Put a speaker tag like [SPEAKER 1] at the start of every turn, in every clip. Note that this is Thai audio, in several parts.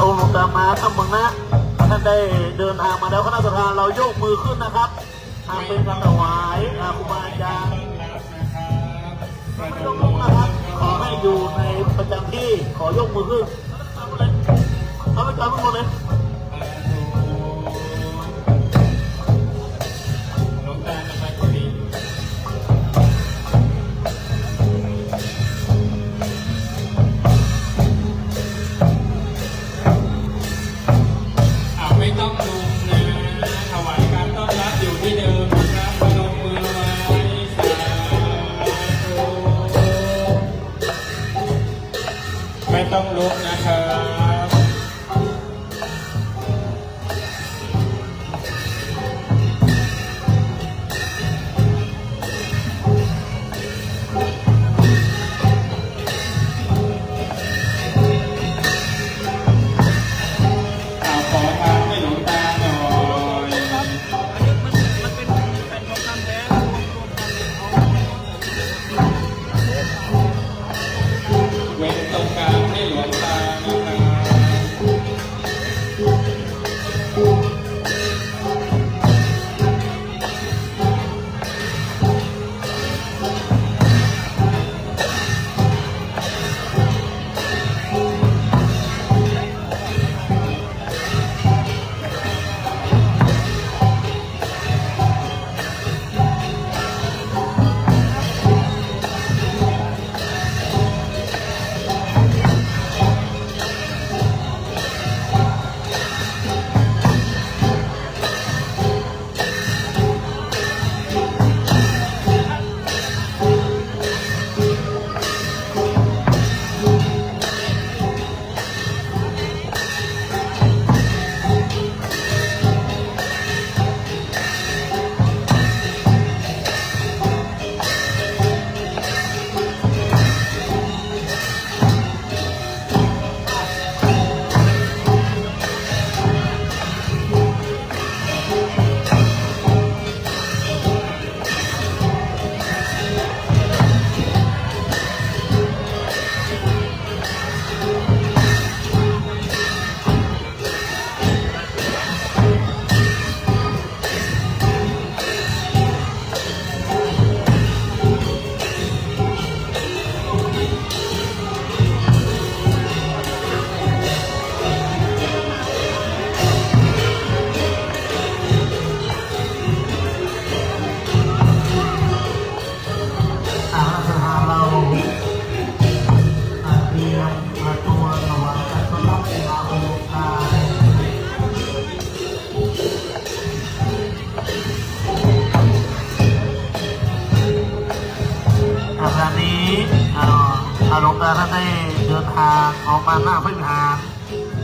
[SPEAKER 1] องค์หลวงตามาทำเมืองนะท่านได้เดินทางมาแล้วคณะสัตยาเราโยกมือขึ้นนะครับเป็นการถวายครูบาอาจารย์ไม่ต้องลุกนะครับขอให้อยู่ในประจำที่ขอยกมือขึ้นเอาไปจับทุกคนเลย
[SPEAKER 2] ไม่ต้องลุกนะถวายการต้อนรับอยู่ที่เดิมนะครับพนมมือไว้สาธุไม่ต้องลุกนะครับเว้นตรงกลางให้หลวงตา
[SPEAKER 1] หลวงตาท่านได้เดินทางออกมาหน้าพระวิหาร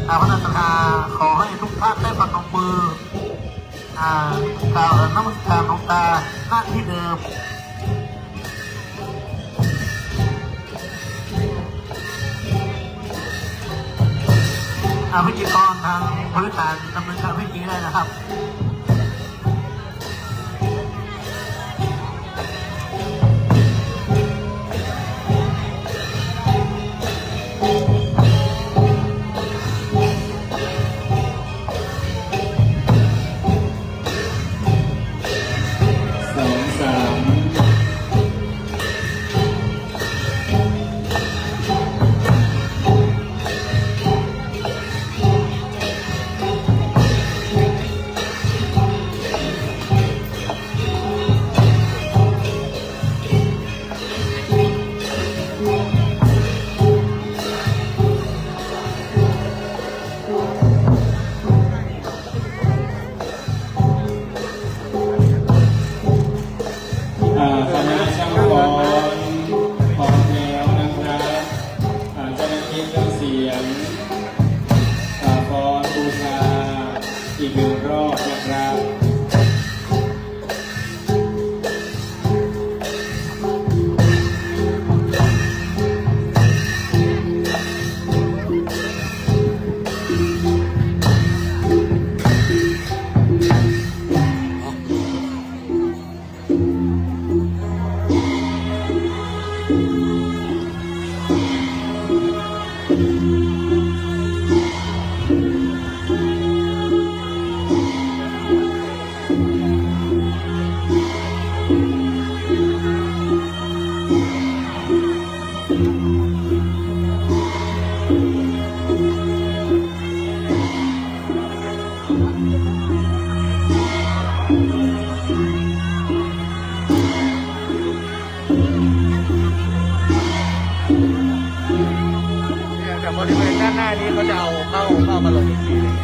[SPEAKER 1] พระนักศรัทธาขอให้ทุกท่านได้ประนมมือกล่าวน้ำมันการหลวงตาหน้าที่เดิมพิธีกรทางพระวิหารดำเนินการพิธีได้นะครับ ก็จะเอาเข้ามาลงอีกทีหนึง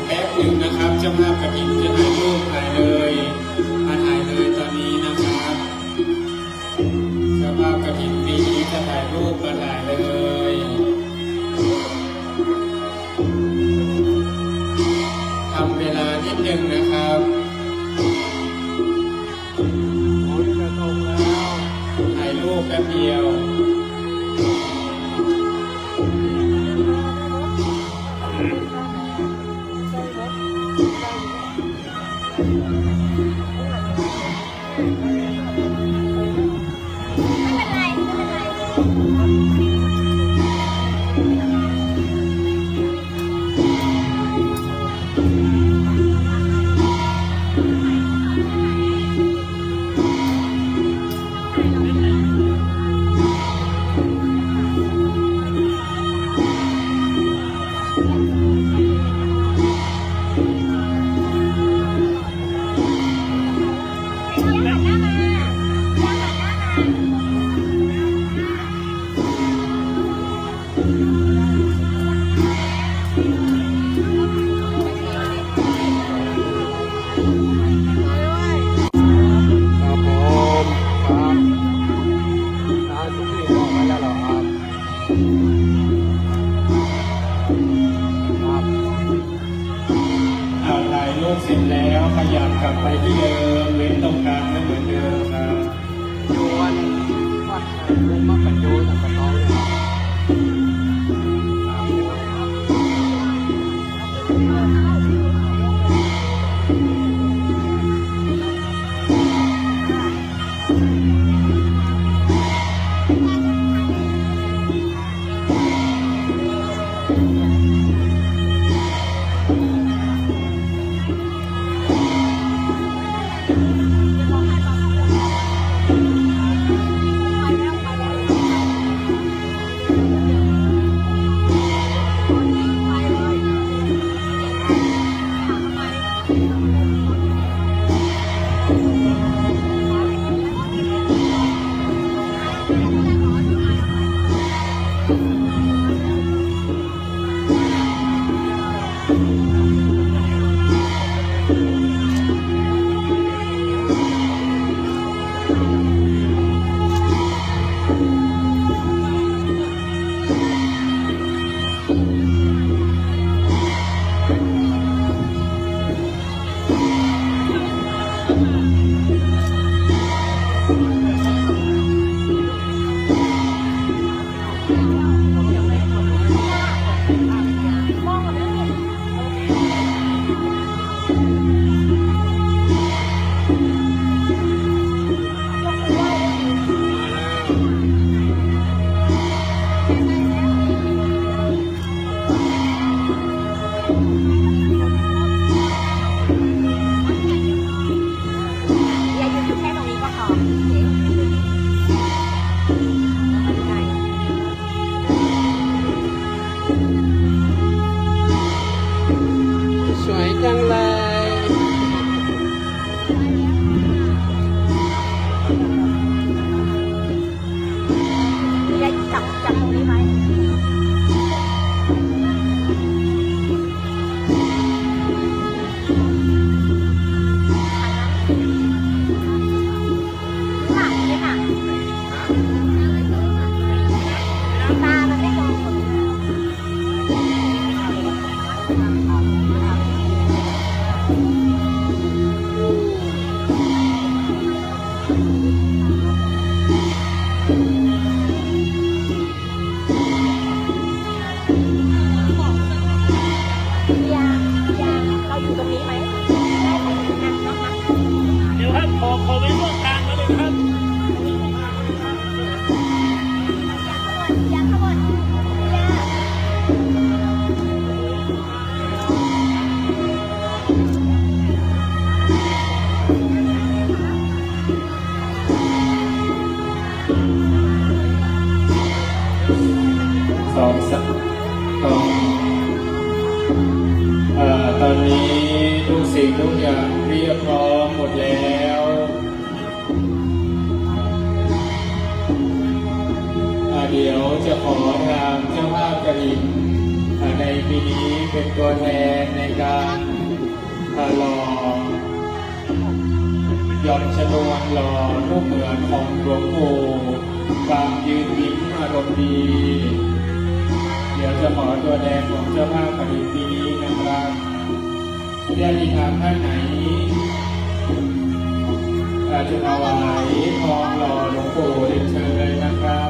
[SPEAKER 2] แป๊บหนึ่งนะครับเจ้าภาพกระถิ่นจะถ่ายรูปถ่ายเลยมาถ่ายเลยตอนนี้นะครับเจ้าภาพกระถิ่นปีนี้จะถ่ายรูปมาถ่ายเลยทำเวลานิดนึงนะครับถ่ายรูปแป๊บเดียวถ่ายรูปเสร็จแล้วขยับกลับไปที่เดิมเว้นตรงกลางไม่เหมือนเดิมครับ
[SPEAKER 3] ยวนวัดลุงมาปัญโยสังกะตองเนี่ยสวยจังเลย
[SPEAKER 4] ยายจับตรงนี้ไว้หลังนี่ค่ะตามันไม่ตรง
[SPEAKER 3] เ
[SPEAKER 2] ปีนี้เป็นตัวแทนในการหล่อหย่อนชนวนหล่อรูปเหมือนของหลวงปู่ความยืนยิ้มอารมณ์ดี เดี๋ยวจะขอตัวแทนของเจ้าภาพปฏิปีนี้นะครับญาติธรรมท่านไหนอาจจะถวายทองหล่อหลวงปู่เรียนเชิญเลยนะครับ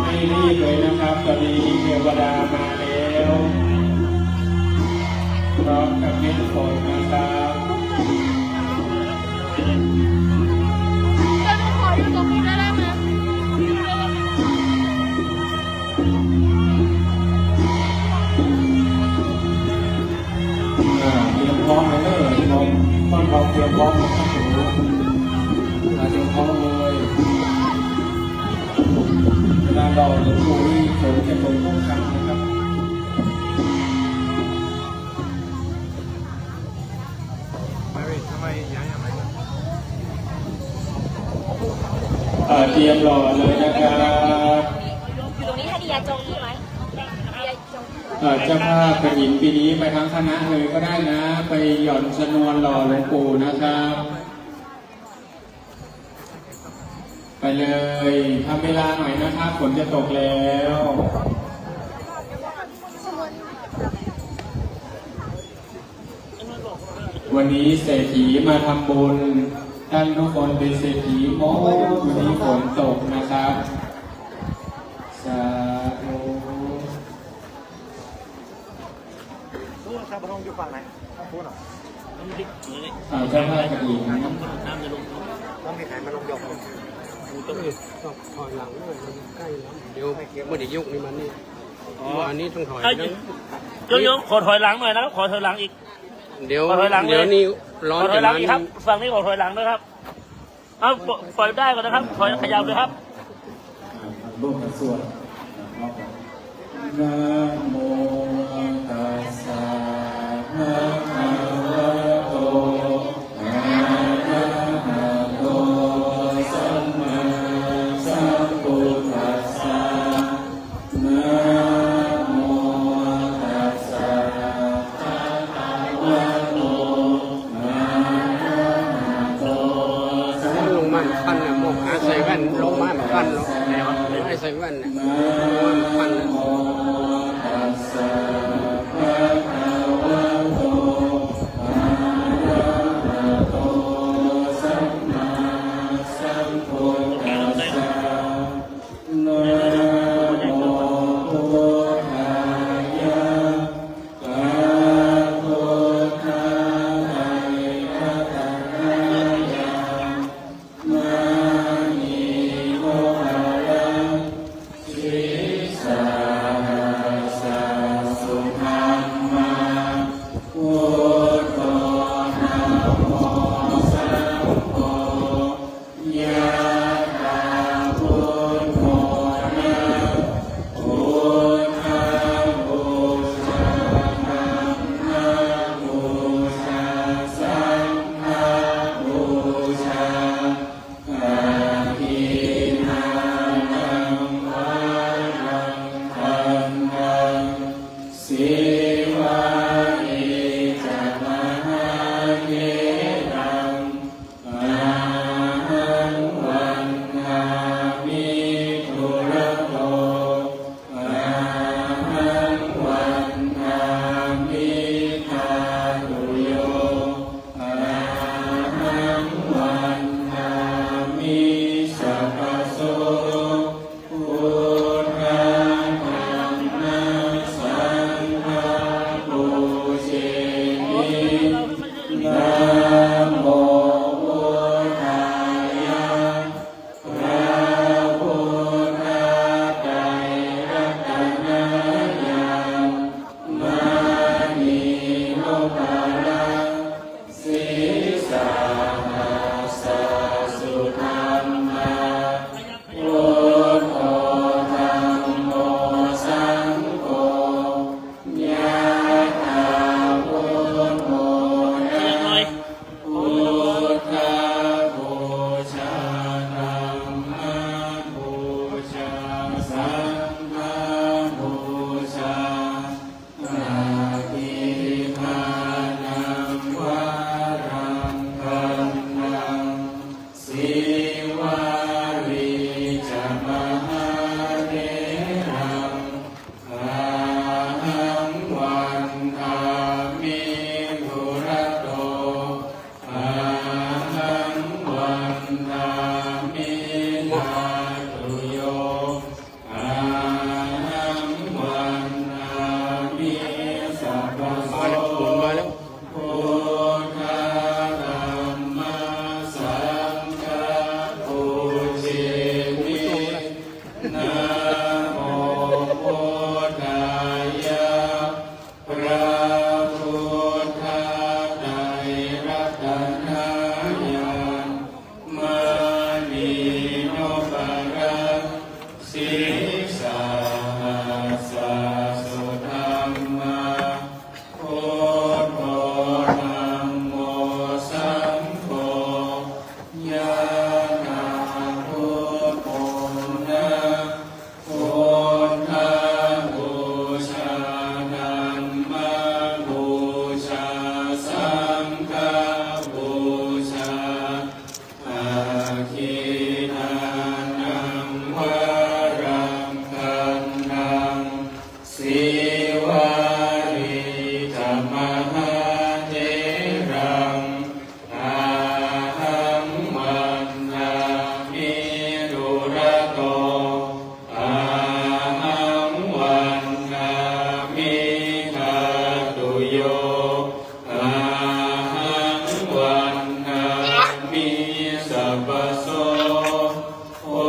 [SPEAKER 2] ไม่รีบเลยนะครับตอนนี้เทวดามาแล้วพร้อมกับเม็ดฝนนะครับ
[SPEAKER 4] จะมาขออยู่ตรงนี้ได้ไหม
[SPEAKER 2] เตรียมพร้อมเลยต้องพร้อมเตรียมพร้อมนะครับผมเตรียมพร้อมเลยเวลาเราหลวงปู่นี่ฝนจะตกต้องกันนะครับเตรียมรอเลยนะครับ
[SPEAKER 4] อยู่ตรงนี้ให้ดียาจงใช่ไหมดียาจง
[SPEAKER 2] เจ้าภาพกระถินปีนี้ไปทั้งคณะเลยก็ได้นะ ไปหย่อนชนวนหล่อหลวงปู่นะครับ ไปเลยทำเวลาหน่อยนะครับฝนจะตกแล้ว วันนี้เศรษฐีมาทำบุญท่านทุกคนเป็นเศรษฐีโม้วันนี้ฝนตกนะครับสาธุ
[SPEAKER 1] รู้ว่าชาวบ้านอยู่ฝั่งไหนพูดหน่อย
[SPEAKER 2] เจ้าภาพกระถิน
[SPEAKER 1] ต้องมีใครมาลงยก
[SPEAKER 3] ต้องถอยหลังด้วยมันใกล้แล้วเดี๋ยวไม่ได้ยุกนี่มันนี่อันนี้ต้องถอยนะ
[SPEAKER 5] โยมขอถอยหลังหน่อยนะครับขอถอยหลังอีก
[SPEAKER 3] เดี๋ยว
[SPEAKER 5] ขอถอยหลังเลย
[SPEAKER 3] เดี๋ยวนี้ร้อน
[SPEAKER 5] ขอถ
[SPEAKER 3] จะ
[SPEAKER 5] อยหลัง
[SPEAKER 3] มา
[SPEAKER 5] อีกครับฝั่งนี้ขอถอยหลังด้วยครับเอาปล่อยได้ก่อนนะครับถอยขยับเลยครับ
[SPEAKER 2] ร่วมกันสวดนะโมตัสสะภะคะวะโตอะระหะโตสัมมาสัมพุทธัสสะนะโมตัสสะภะคะวะโตอะระหะโตสัม
[SPEAKER 3] ลงมาพันน่ะหมกหาใส่แว่นลงมาพันหรอกให้ใส่แว่นน่ะลงมาพันน่ะ
[SPEAKER 2] ตัสสะภะคะวะโตอะระหะโตสัมมาสัมพุทธัสสะนะโมพุทธายะภะพุทธายะตะยะมะนิโมหะระสิ ปะโสพุ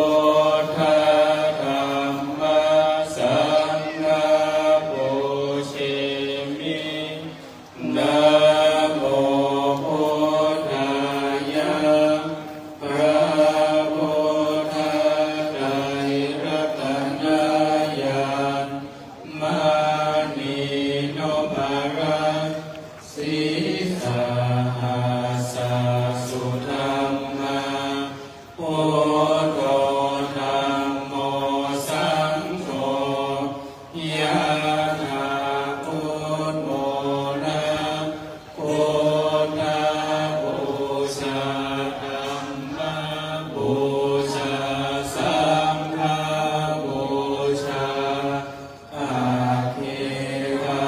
[SPEAKER 2] ทธธัมมัสสังฆัปปุเชมินะโมพุทธายะพระพุทธไตรรัตนญาณมานีโนภารังสีสาหาสาสุธรรมาพุทโธธัมโมสังโฆยะถาพุทโมนะพุทธบูชาธัมมาบูชาสังฆบูชาอาภิวา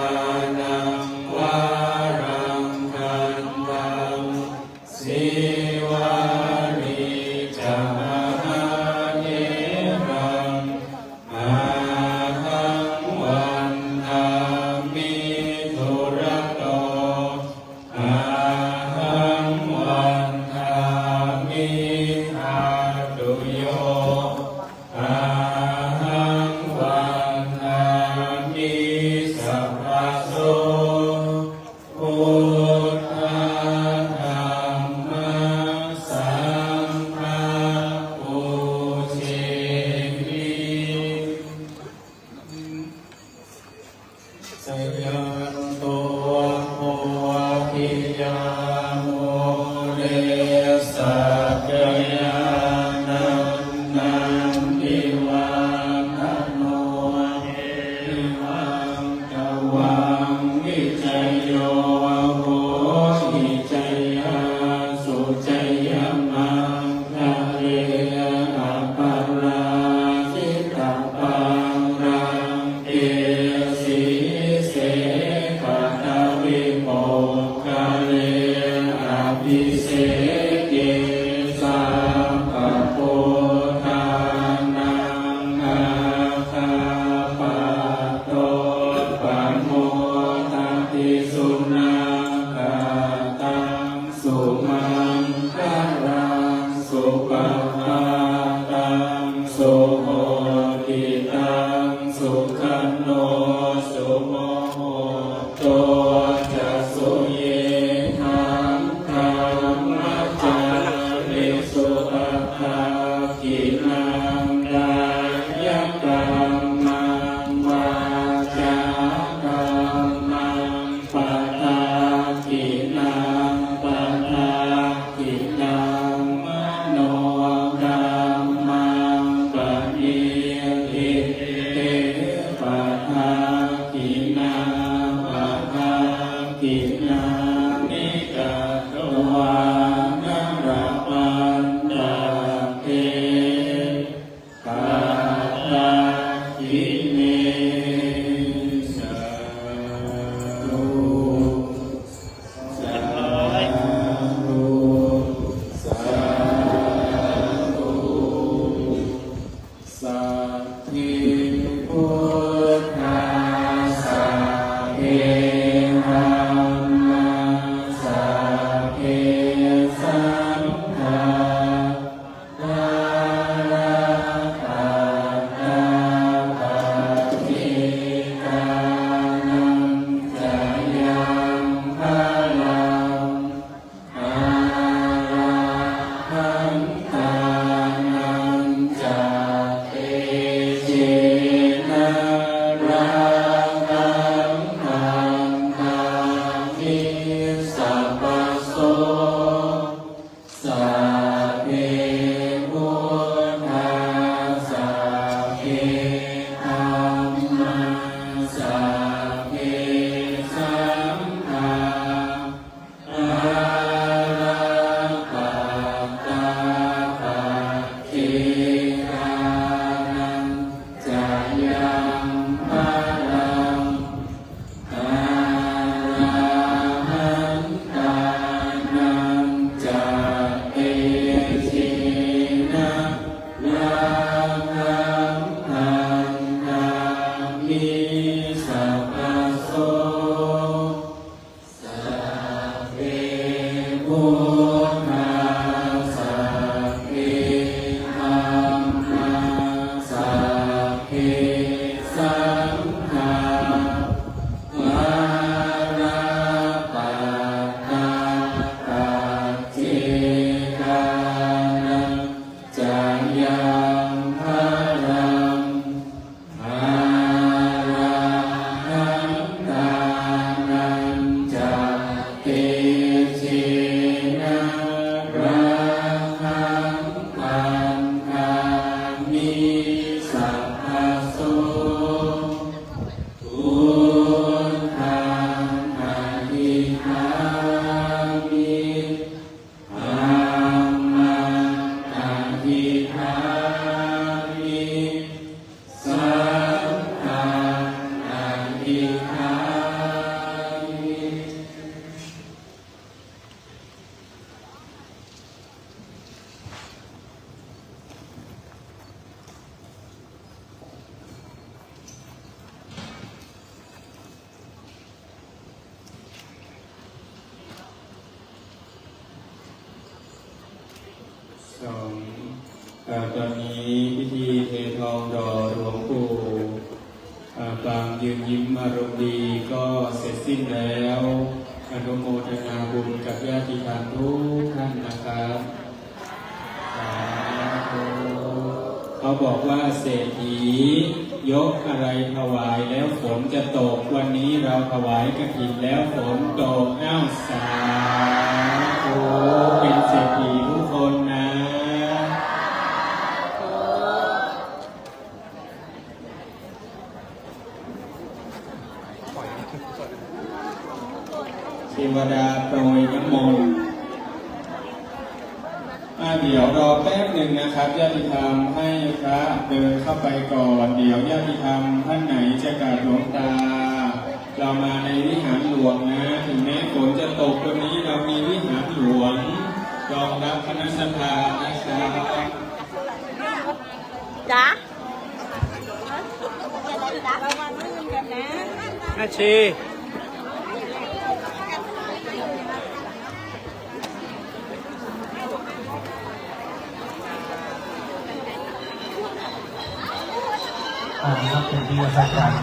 [SPEAKER 2] นังวารังคันตังสิวานิจามหาเยรังอาหังวันทามิทุระโตอาหังวันทามิอาตุโยอาหังวันทามิสัพพะโสพุทธังธัมมังสังฆัปปุเชมิ สยันโตโมหิยาโมเรสัจยานันนันทิวังอโนเอวังตวังวิจัยโยโหหิจัยยาสุจัยยมังคะเรอะปัลลาทิตาปังรังเอสีเสกตาวิโมกขเลอภิเศเกสัพพะโพธานังอาคาปะโตปะโมทัปปิสุนังกาตังสุมังคารังสุปะภาตังสุโหติตังสุขันโนสุโมโหโตจะสุเยธัมธัมมัจจาริสุปะภากินังกายกรรมังวาจากรรมังปะทากินังปะทากินังมโนกรรมังปะเนียติเตปะทากินังปะทากินังนิกาโตวานะระปันตาเตปะทากิเมสาธุสาธุสาธุสัพพิพุทธัสสะเอหัมมัสสะเอสังฆาปะระปะตาปะทิกานังจายังพะลังอาระหังตานังจาเตเจนะระหังหังทามิสัพพะโสสัพเพพุทธัสสะเพธัมมัสสัพเพสังฆาอาระปะตาปะเทรานังจายังพะลังอาระหังตานังจาเตชิ สองตอนนี้พิธีเททองหล่อหลวงปู่ปางยืนยิ้มอารมณ์ดีก็เสร็จสิ้นแล้วอนุโมทนาบุญกับญาติธรรมทุกท่านนะครับสาธุเขาบอกว่าเศรษฐียกอะไรถวายแล้วฝนจะตกวันนี้เราถวายกฐินแล้วฝนตกสาธุเป็นเศรษฐีทุกคนนะเทวดาโปรยน้ำมนต์เดี๋ยวรอแป๊บหนึ่งนะครับญาติธรรมให้พระเดินเข้าไปก่อนเดี๋ยวญาติธรรมท่านไหนจะกราบหลวงตาเรามาในวิหารหลวงนะถึงแม้ฝนจะตกตรงนี้เรามีวิหารหลวงรองรับคณะสัตยานะครับ
[SPEAKER 4] จ๊ะ
[SPEAKER 3] แม่ชี
[SPEAKER 1] ครับเป็นที่อาจารย์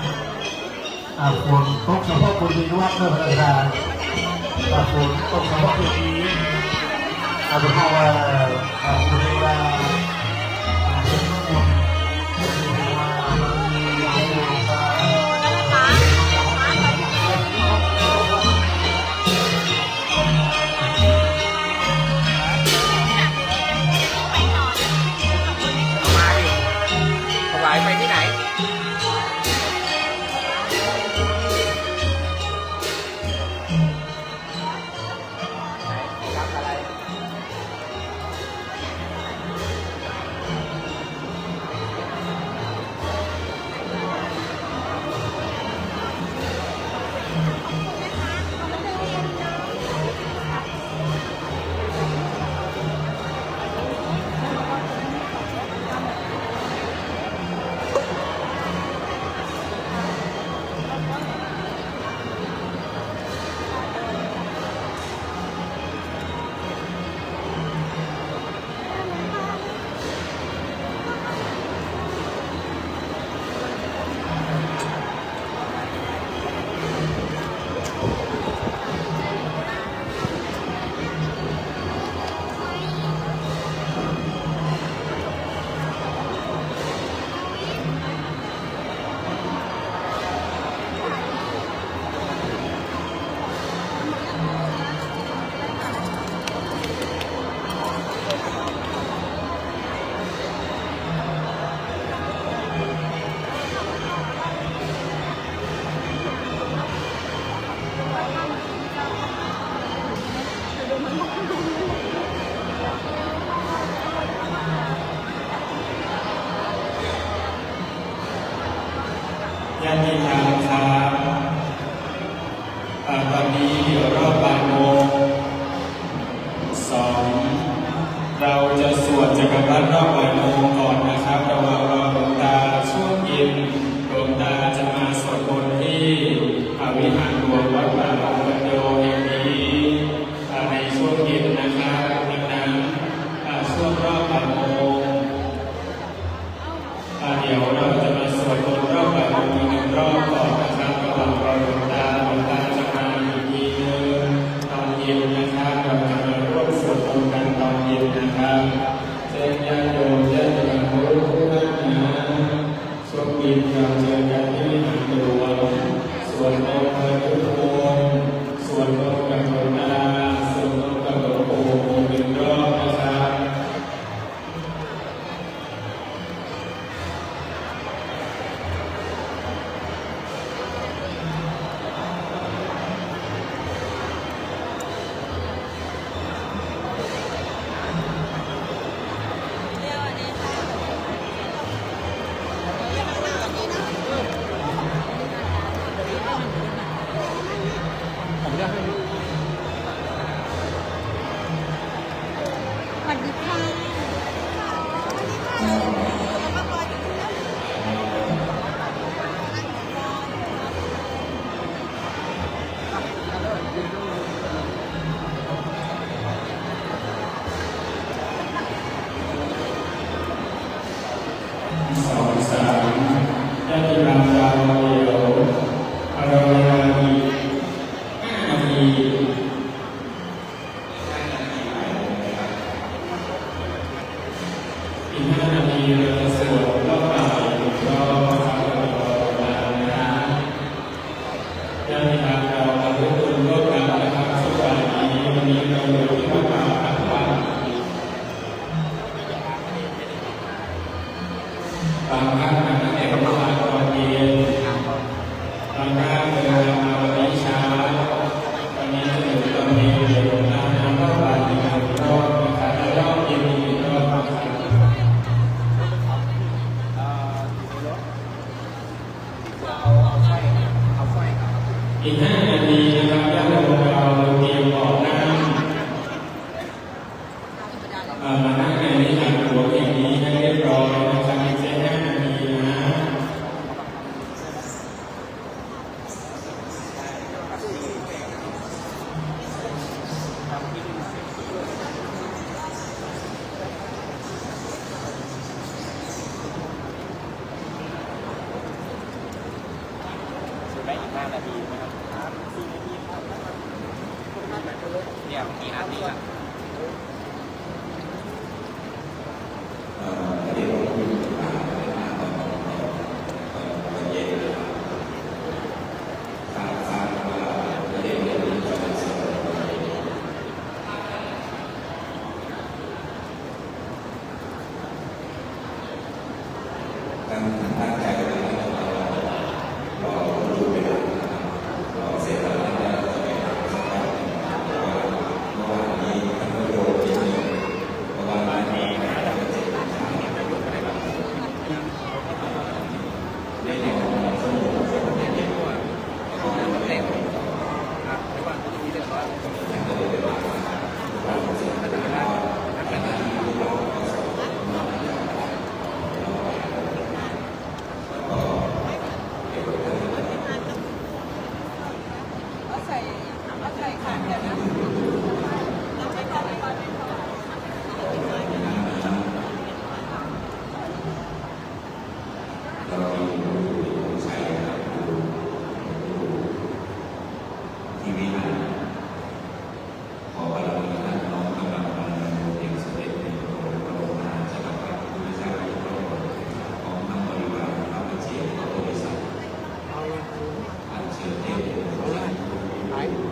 [SPEAKER 1] ฝนตกเฉพาะคนดีด้วยเมื่อพระราชาฝนตกเฉพาะคนดีเป็นเพราะว่าคุณเวลาเป็นคน
[SPEAKER 3] ถวายไปที่ไหน
[SPEAKER 2] ญาติธรรมครับตอนนี้เดี๋ยวรอบบ่ายโมง2เราจะสวดจักรพรรดิรอบบ่ายโมงก่อนนะครับระหว่างรอหลวงตาช่วงเย็นหลวงตาจะมาสวดมนต์ที่วิหารหลวงวัดป่าบางกระโดแห่งนี้ในช่วงเย็นนะครับดังนั้นช่วงรอบบ่ายโมงเดี๋ยวเราจะมาสวดมนต์รอบบ่ายโมงอีก1 รอบก่อนนะครับระหว่างรอหลวงตาจะมาอีกทีนึงตอนเย็นนะครับเราจะมาร่วมสวดมนต์กันตอนเย็นนะครับเชิญญาติโยมญาติธรรมทุกท่านนะช่วงเย็นเราเจอกันที่วิหารหลวงสวดมนต์เพลินทุกคนสวดมนต์กับหลวงตาสวดมนต์กับหลวงปู่1 รอบนะครับ
[SPEAKER 3] ผมเลือกให้
[SPEAKER 4] สวัสดีค่ะ
[SPEAKER 2] อีก5 นาทีเราจะสวดรอบบ่ายอีกรอบยังมีทางเราทุกคนร่วมกันนะครับสุดท้ายนี้วันนี้เราอยู่ที่วัดป่าอัตวันบางท่านนะครับในประมาณตอนเย็นบางท่านเดินทางมาวันนี้เช้าวันนี้จะถึงตอนเย็นเดี๋ยวน้ำรอบบ่ายอีก1 รอบนะครับแล้วรอบเย็นอีก1 รอบนะครับอีก5 นาทีนะครับญาติโยมเราเตรียมออกนั่งมานั่งในวิหารหลวงแห่งนี้ให้เรียบร้อยนะครับไม่ใช่5 นาทีนะ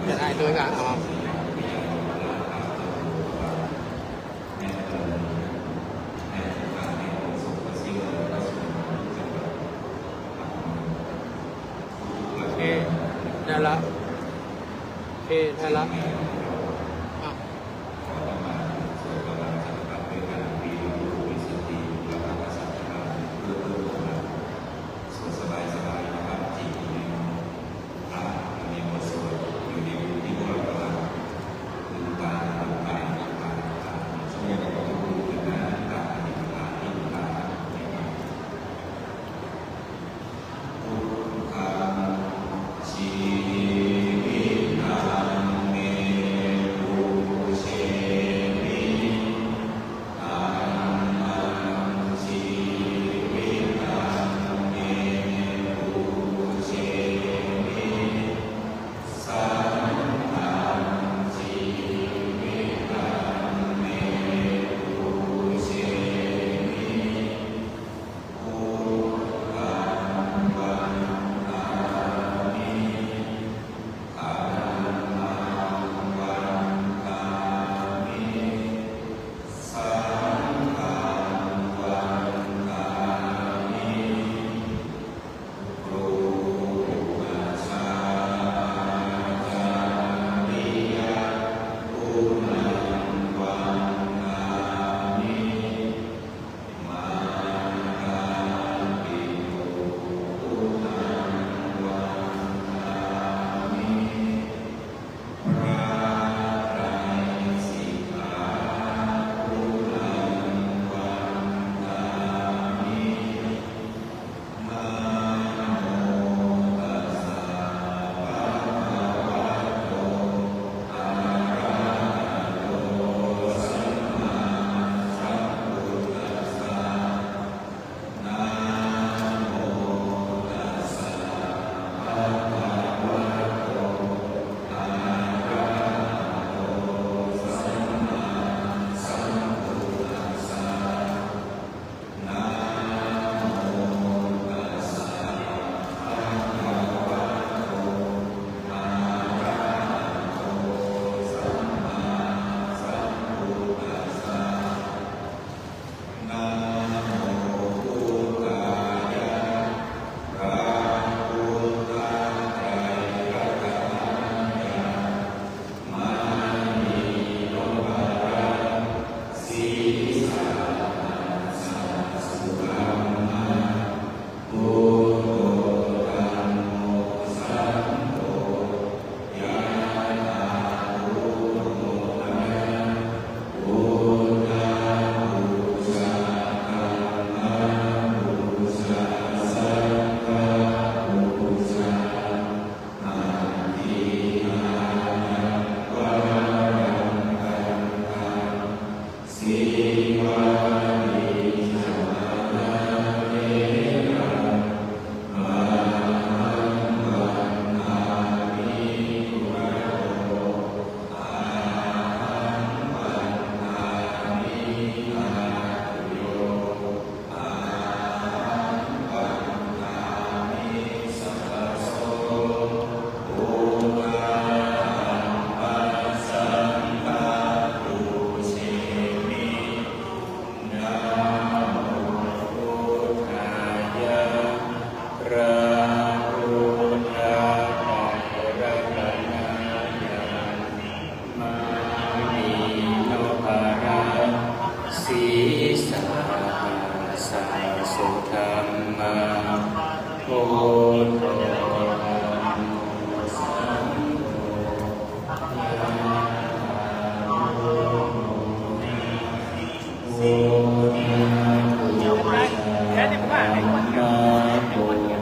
[SPEAKER 3] จะได้ด้วยกันเอาโอเคได้ละโอเคได้ละ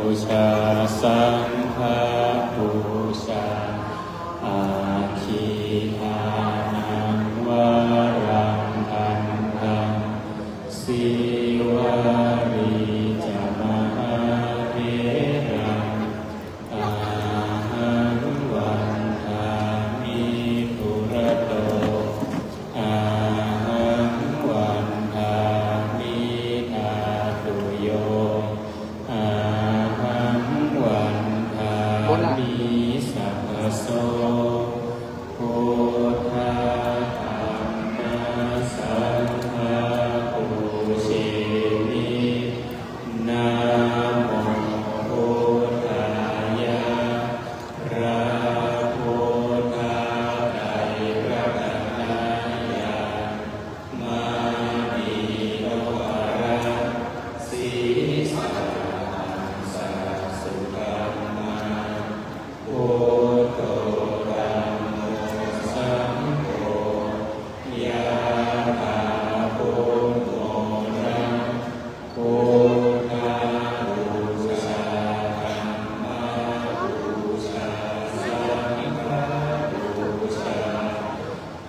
[SPEAKER 2] บูชาสังฆบูชาอาทิทานังวารังคันธังสีวารีจามหาเถรังอาหังวันทามิปุระโตอาหังวันทามิทาตุโยอาหังวันทามิสัพพโสพุทธาธัมมาสังฆาปูเชมินะโมพุทธายะพระพุทธาไตรรัตนายามานิโนวาระสีสังสัสุธัมมาพุทโธธัมโมสังโฆยะถาพุทโธนะพุทธาบูชาธัมมาบูชาสังฆาบูชา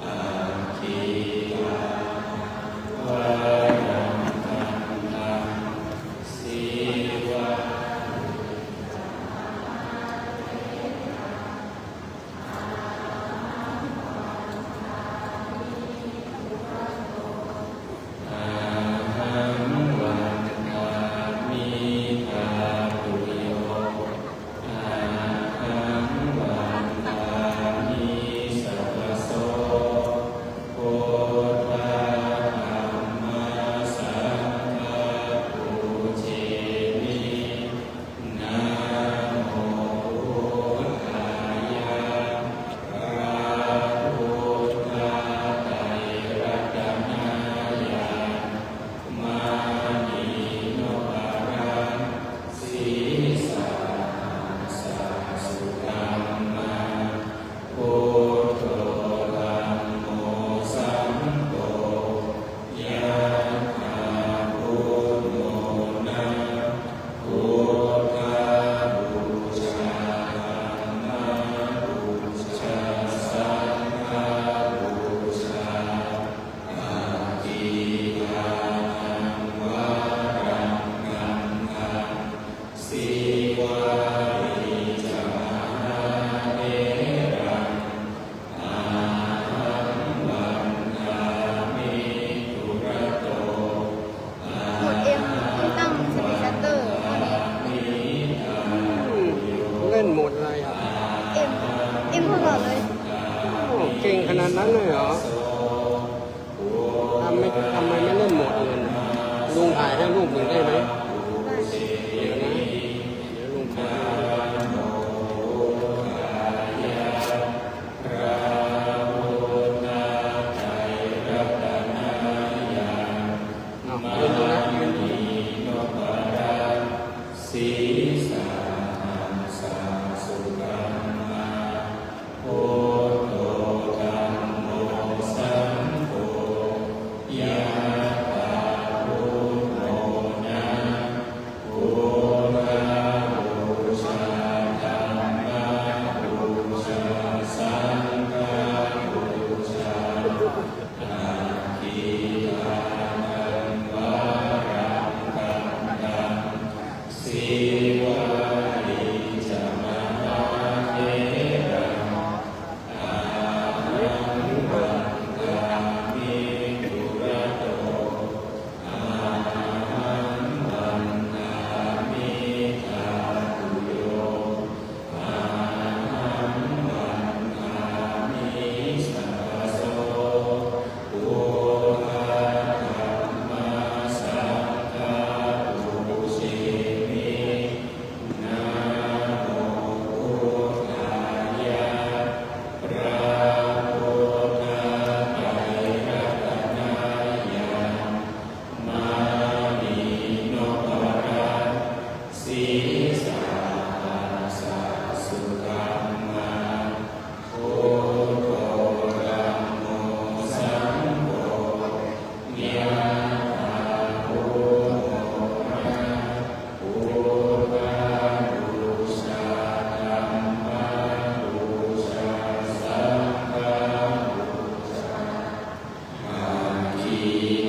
[SPEAKER 2] อาทิตาวารังคันธังสีวาอาหังวันทามิทาตุโยอาหังวันทามิสัพพโสพุทธาธัมมาสังฆาปูเชมินะโมพุทธายะพระพุทธาไตรรัตนายามานิโนวาระสีสังสัสุธัมมาพุทโธธัมโมสังโฆยะถาพุทโธนะพุทธาบูชาธัมมาบูชาสังฆาบูชาอาทิทานังวารังคันธังสีวารีจามหาเถรังอาหังวันทามิปุระโตอาก
[SPEAKER 4] ด M ที่ตั้งสปีดชัตเตอร์ตอนนี้
[SPEAKER 3] เล่นโหมดอะไรอ่ะ
[SPEAKER 4] M พวกเราเลย
[SPEAKER 3] โอ้เก่งขนาดนั้นเลยเหรอทำไมไม่เล่นโหมดอื่นลุงถ่ายให้รูปหนึ่งได้ไหม
[SPEAKER 4] ได้
[SPEAKER 3] เดี๋ยวนะเดี๋ยวลุงถ่ายให้เอาเล่นดูนะเล่นดูนะ
[SPEAKER 2] สีสังสัสุธัมมาพุทโธธัมโมสังโฆยะถาพุทโธนะ อิ